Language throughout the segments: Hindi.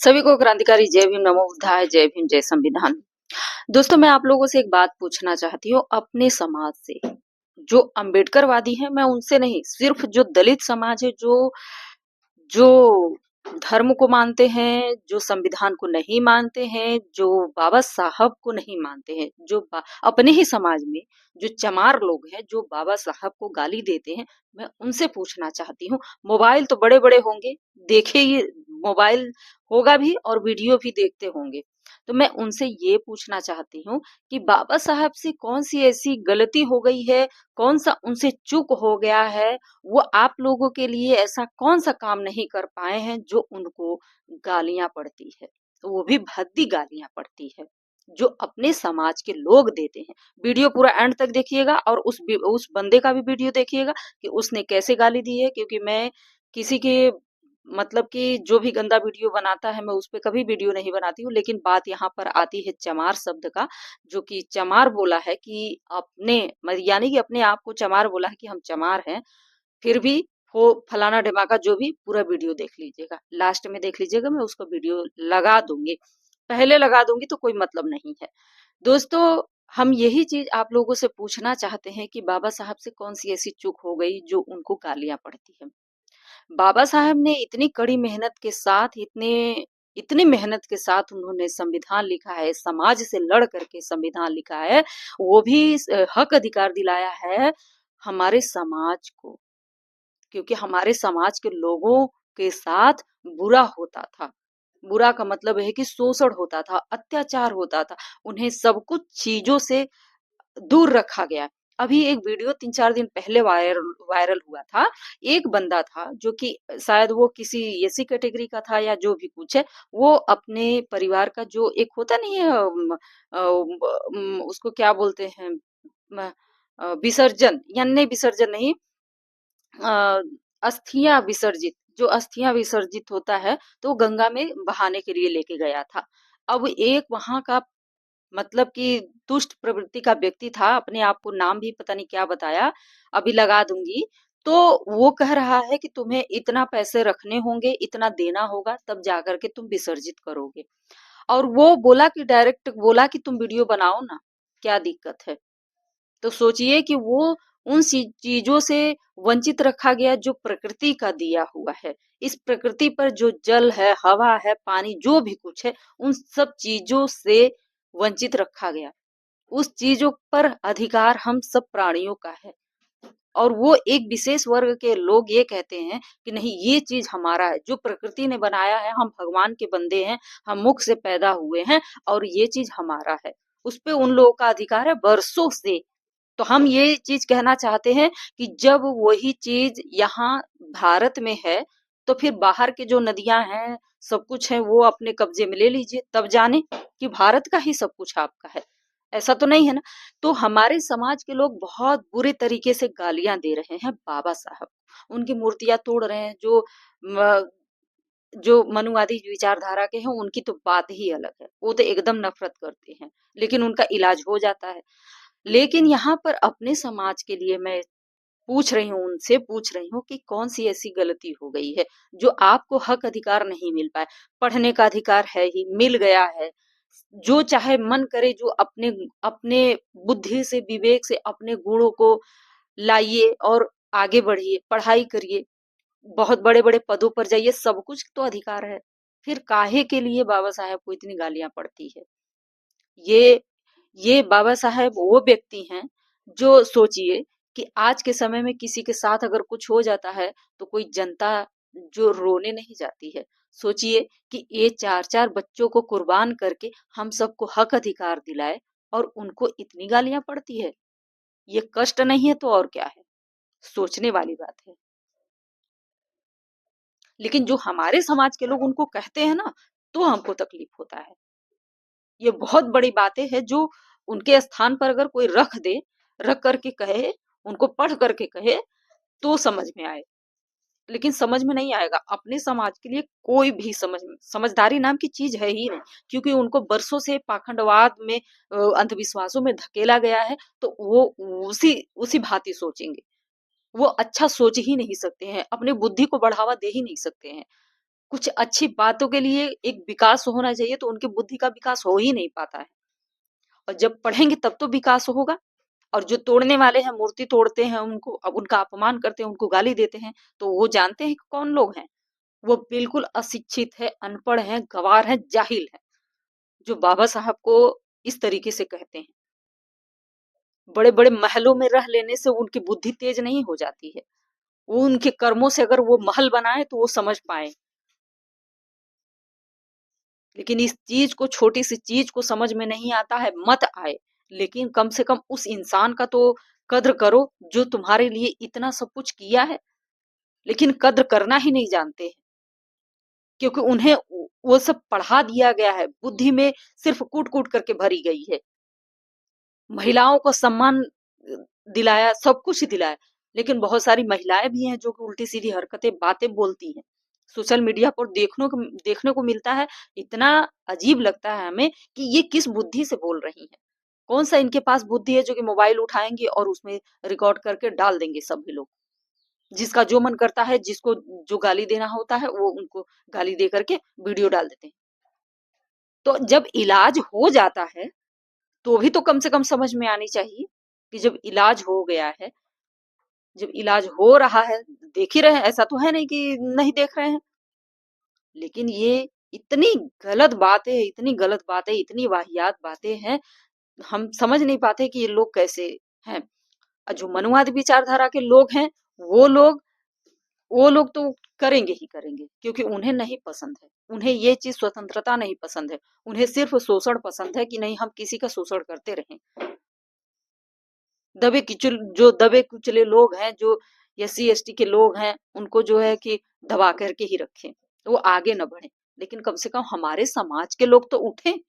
सभी को क्रांतिकारी जय भीम, नमो बुद्धाय, जय भीम, जय संविधान। दोस्तों, मैं आप लोगों से एक बात पूछना चाहती हूँ अपने समाज से। जो अम्बेडकरवादी हैं, मैं उनसे नहीं, सिर्फ जो दलित समाज है, जो जो धर्म को मानते हैं, जो संविधान को नहीं मानते हैं, जो बाबा साहब को नहीं मानते हैं, अपने ही समाज में जो चमार लोग हैं, जो बाबा साहब को गाली देते हैं, मैं उनसे पूछना चाहती हूँ। मोबाइल तो बड़े-बड़े होंगे, देखे ये मोबाइल होगा भी और वीडियो भी देखते होंगे। तो मैं उनसे ये पूछना चाहती हूँ कि बाबा साहब से कौन-सी ऐसी गलती हो गई है, कौन-सा उनसे चूक हो गया है, वो आप लोगों के लिए ऐसा कौन-सा काम नहीं कर पाए हैं जो उनको गालियाँ पड़ती है, तो वो भी भद्दी गालियाँ पड़ती है, जो अपने समाज के लोग देते हैं। वीडियो पूरा एंड तक देखिएगा और उस बंदे का भी वीडियो देखिएगा कि उसने कैसे गाली दी है, क्योंकि मैं किसी के मतलब कि जो भी गंदा वीडियो बनाता है मैं उस पे कभी वीडियो नहीं बनाती हूँ, लेकिन बात यहाँ पर आती है चमार शब्द का, जो कि चमार बोला है कि यानी कि अपने आप को चमार बोला है कि हम चमार हैं। फिर भी वो फलाना ढिमाका जो भी पूरा वीडियो देख लीजिएगा, लास्ट में देख लीजिएगा, मैं उसका वीडियो लगा दूंगी। पहले लगा दूंगी तो कोई मतलब नहीं है। दोस्तों, हम यही चीज आप लोगों से पूछना चाहते हैं कि बाबा साहब से कौन सी ऐसी चूक हो गई जो उनको गालियां पड़ती है। बाबा साहब ने इतनी कड़ी मेहनत के साथ इतनी मेहनत के साथ उन्होंने संविधान लिखा है, समाज से लड़ करके संविधान लिखा है, वो भी हक अधिकार दिलाया है हमारे समाज को, क्योंकि हमारे समाज के लोगों के साथ बुरा होता था। बुरा का मतलब है कि शोषण होता था, अत्याचार होता था, उन्हें सब कुछ चीजों से दूर रखा गया। अभी एक वीडियो 3-4 दिन पहले वायरल हुआ था। एक बंदा था जो कि शायद वो किसी एससी कैटेगरी का था या जो भी कुछ है, वो अपने परिवार का जो एक होता नहीं है उसको क्या बोलते हैं, विसर्जन या नहीं, विसर्जन नहीं, अ, अस्थियां विसर्जित, जो अस्थियां विसर्जित होता है तो वो गंगा में बहाने के लिए लेके गया था। अब एक वहां का मतलब कि दुष्ट प्रवृत्ति का व्यक्ति था, अपने आप को नाम भी पता नहीं क्या बताया, अभी लगा दूंगी। तो वो कह रहा है कि तुम्हें इतना पैसे रखने होंगे, इतना देना होगा, तब जाकर के तुम विसर्जित करोगे। और वो बोला कि डायरेक्ट बोला कि तुम वीडियो बनाओ ना, क्या दिक्कत है। तो सोचिए कि वो उन चीजों से वंचित रखा गया जो प्रकृति का दिया हुआ है। इस प्रकृति पर जो जल है, हवा है, पानी, जो भी कुछ है, उन सब चीजों से वंचित रखा गया। उस चीजों पर अधिकार हम सब प्राणियों का है, और वो एक विशेष वर्ग के लोग ये कहते हैं कि नहीं, ये चीज हमारा है, जो प्रकृति ने बनाया है, हम भगवान के बंदे हैं, हम मुख से पैदा हुए हैं और ये चीज हमारा है। उस पे उन लोगों का अधिकार है बरसों से। तो हम ये चीज कहना चाहते हैं कि जब वही चीज यहाँ भारत में है, तो फिर बाहर के जो नदियां हैं, सब कुछ है, वो अपने कब्जे में ले लीजिए, तब जाने कि भारत का ही सब कुछ आपका है। ऐसा तो नहीं है ना। तो हमारे समाज के लोग बहुत बुरे तरीके से गालियां दे रहे हैं बाबा साहब, उनकी मूर्तियां तोड़ रहे हैं। जो मनुवादी विचारधारा के हैं उनकी तो बात ही अलग है, वो तो एकदम नफरत करते हैं, लेकिन उनका इलाज हो जाता है। लेकिन यहाँ पर अपने समाज के लिए मैं पूछ रही हूँ, उनसे पूछ रही हूँ कि कौन सी ऐसी गलती हो गई है जो आपको हक अधिकार नहीं मिल पाए। पढ़ने का अधिकार है ही, मिल गया है। जो चाहे मन करे, जो अपने अपने बुद्धि से, विवेक से अपने गुणों को लाइए और आगे बढ़िए, पढ़ाई करिए, बहुत बड़े बड़े पदों पर जाइए, सब कुछ तो अधिकार है। फिर काहे के लिए बाबा साहेब को इतनी गालियां पड़ती है। ये ये बाबा साहेब वो व्यक्ति हैं जो, सोचिए कि आज के समय में किसी के साथ अगर कुछ हो जाता है तो कोई जनता जो रोने नहीं जाती है। सोचिए कि ये 4-4 बच्चों को कुर्बान करके हम सबको हक अधिकार दिलाए और उनको इतनी गालियां पड़ती है। ये कष्ट नहीं है तो और क्या है। सोचने वाली बात है। लेकिन जो हमारे समाज के लोग उनको कहते हैं ना, तो हमको तकलीफ होता है। ये बहुत बड़ी बातें हैं जो उनके स्थान पर अगर कोई रख करके कहे, उनको पढ़ करके कहे, तो समझ में आए। लेकिन समझ में नहीं आएगा। अपने समाज के लिए कोई भी समझदारी नाम की चीज है ही नहीं, क्योंकि उनको बरसों से पाखंडवाद में, अंधविश्वासों में धकेला गया है, तो वो उसी उसी भांति सोचेंगे। वो अच्छा सोच ही नहीं सकते हैं, अपनी बुद्धि को बढ़ावा दे ही नहीं सकते हैं। कुछ अच्छी बातों के लिए एक विकास होना चाहिए, तो उनकी बुद्धि का विकास हो ही नहीं पाता है। और जब पढ़ेंगे तब तो विकास होगा। और जो तोड़ने वाले हैं, मूर्ति तोड़ते हैं, उनको अब उनका अपमान करते हैं, उनको गाली देते हैं, तो वो जानते हैं कि कौन लोग हैं? वो बिल्कुल अशिक्षित है, अनपढ़ है, गँवार है, जाहिल है, जो बाबा साहब को इस तरीके से कहते हैं। बड़े-बड़े महलों में रह लेने से उनकी बुद्धि तेज नहीं हो जाती है। वो उनके कर्मों से अगर वो महल बनाए तो वो समझ पाएँ। लेकिन इस चीज़ को, छोटी सी चीज़ को समझ में नहीं आता है, मत आए, लेकिन कम से कम उस इंसान का तो कद्र करो जो तुम्हारे लिए इतना सब कुछ किया है, लेकिन कद्र करना ही नहीं जानते हैं। क्योंकि उन्हें वो सब पढ़ा दिया गया है, बुद्धि में सिर्फ कूट-कूट करके भरी गई है। महिलाओं को सम्मान दिलाया, सब कुछ दिलाया, लेकिन बहुत सारी महिलाएँ भी हैं जो कि उल्टी-सीधी हरकतें, बातें बोलती हैं। सोशल मीडिया पर देखने को मिलता है, इतना अजीब लगता है हमें कि ये किस बुद्धि से बोल रही हैं। कौन-सा इनके पास बुद्धि है जो कि मोबाइल उठाएँगे और उसमें रिकॉर्ड करके डाल देंगे सभी लोग। जिसका जो मन करता है, जिसको जो गाली देना होता है, वो उनको गाली दे करके वीडियो डाल देते हैं। तो जब इलाज हो जाता है, तो भी तो कम से कम समझ में आनी चाहिए कि जब इलाज हो गया है, जब इलाज हो रहा है, देख ही रहे हैं, ऐसा तो है नहीं कि नहीं देख रहे हैं। लेकिन ये इतनी गलत बातें, इतनी गलत बातें, इतनी वाहियात बातें हैं, हम समझ नहीं पाते कि ये लोग कैसे हैं। जो मनुवादी विचारधारा के लोग हैं, वो लोग वो लोग तो करेंगे ही करेंगे, क्योंकि उन्हें नहीं पसंद है। उन्हें ये चीज़, स्वतंत्रता नहीं पसंद है। उन्हें सिर्फ़ शोषण पसंद है कि नहीं, हम किसी का शोषण करते रहें। जो दबे-कुचले लोग हैं, जो एससी-एसटी के लोग हैं, उनको जो है कि दबा करके ही रखें, वो आगे ना बढ़ें। लेकिन कम से कम हमारे समाज के लोग तो उठें,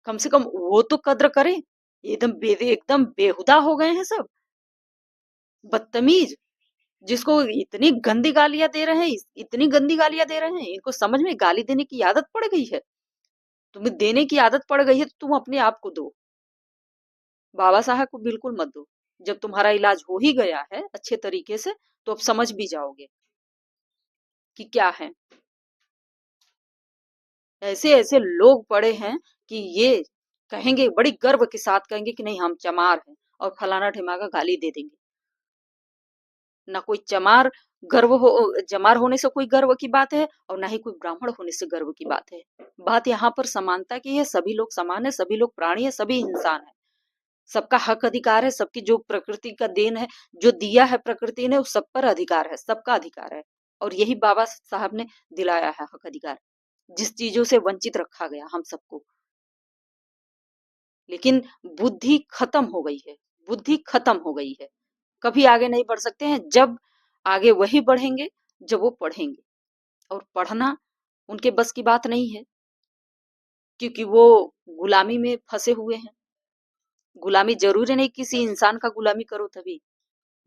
कम से कम वो तो कद्र करें। एकदम बेहुदा हो गए हैं सब, बदतमीज़। जिसको इतनी गंदी गालियाँ दे रहे हैं, इतनी गंदी गालियाँ दे रहे हैं, इनको समझ में गाली देने की आदत पड़ गई है। तुम्हें देने की आदत पड़ गई है तो तुम अपने आप को दो। बाबा साहब को बिल्कुल मत दो। जब तुम्हारा इलाज हो ही गया है अच्छे तरीके से, तो अब समझ भी जाओगे कि क्या है। ऐसे-ऐसे लोग पड़े हैं कि ये कहेंगे, बड़ी गर्व के साथ कहेंगे कि नहीं, हम चमार हैं, और फलाना-ढिमाका गाली दे देंगे। ना कोई चमार होने से कोई गर्व की बात है, और ना ही कोई ब्राह्मण होने से गर्व की बात है। बात यहाँ पर समानता की है, सभी लोग समान है, सभी लोग प्राणी है, सभी इंसान है। सबका हक अधिकार है, सबकी जो प्रकृति का देन है, जो दिया है प्रकृति ने, उस सब पर अधिकार है, सबका अधिकार है। और यही बाबा साहब ने दिलाया है हक अधिकार, जिस चीजों से वंचित रखा गया हम सबको। लेकिन बुद्धि खत्म हो गई है, बुद्धि खत्म हो गई है। कभी आगे नहीं बढ़ सकते हैं। जब आगे वही बढ़ेंगे जब वो पढ़ेंगे, और पढ़ना उनके बस की बात नहीं है, क्योंकि वो गुलामी में फंसे हुए हैं। गुलामी जरूरी नहीं किसी इंसान का गुलामी करो तभी।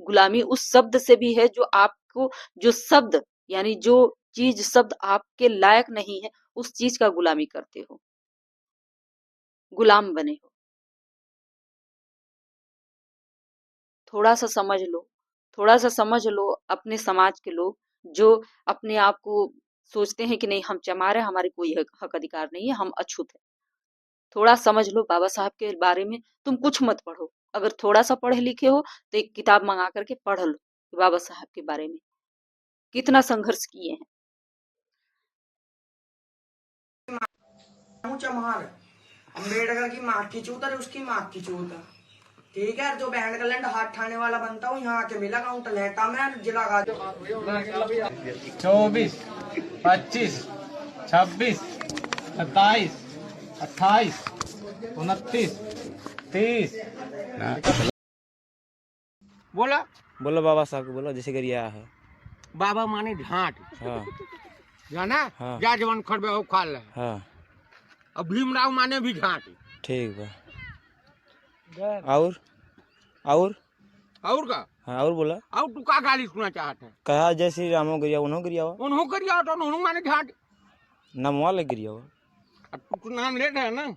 गुलामी उस शब्द से भी है जो आपको, जो शब्द यानी जो चीज, शब्द आपके लायक नहीं है, उस चीज का गुलामी करते हो, गुलाम बने हो। थोड़ा सा समझ लो, थोड़ा सा समझ लो अपने समाज के लोग, जो अपने आप को सोचते हैं कि नहीं, हम चमार हैं, हमारे कोई हक अधिकार नहीं है, हम अछूत हैं। थोड़ा समझ लो बाबा साहब के बारे में। तुम कुछ मत पढ़ो, अगर थोड़ा सा पढ़े लिखे हो तो एक किताब मंगा करके पढ़ लो कि बाबा साहब के बारे में कितना संघर्ष किए हैं। चमार अम्बेडकर की माँ की चूत और उसकी माँ की चूत। ठीक है, जो बैंड कलंड हाथ ठाने वाला बनता हूँ यहाँ के मिला काउंटर लेटा में जिला का 24, 25, 26, 27, 28, 29, 30। बोला बोलो बाबा साहब को बोलो, जैसे गरिया है। बाबा माने ढांट हाँ जाना। हाँ जा जवान खड़बे हो खा ले। हाँ अब भीमराव माने भी ढांट। ठीक बा। और का हाँ, और बोला। और तू का गाली सुना चाहते हैं? कहा जय श्री रामो गिरिया, उन्हों गिरिया हुआ, उन्हों करिया तो उन्हों माने ढांट। नमवा ले गिरिया हुआ। अब तू नाम ले रहा है ना,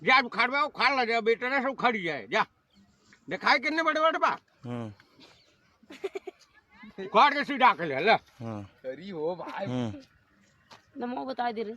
जा खड़बे हो खा ले, बेटे ने सब खड़ी जाए जा। दिखाई कितने बड़े बड़े बा। काट के सीधा के ले ले हाँ अरे हो भाई हम्म नमो बता दे रहे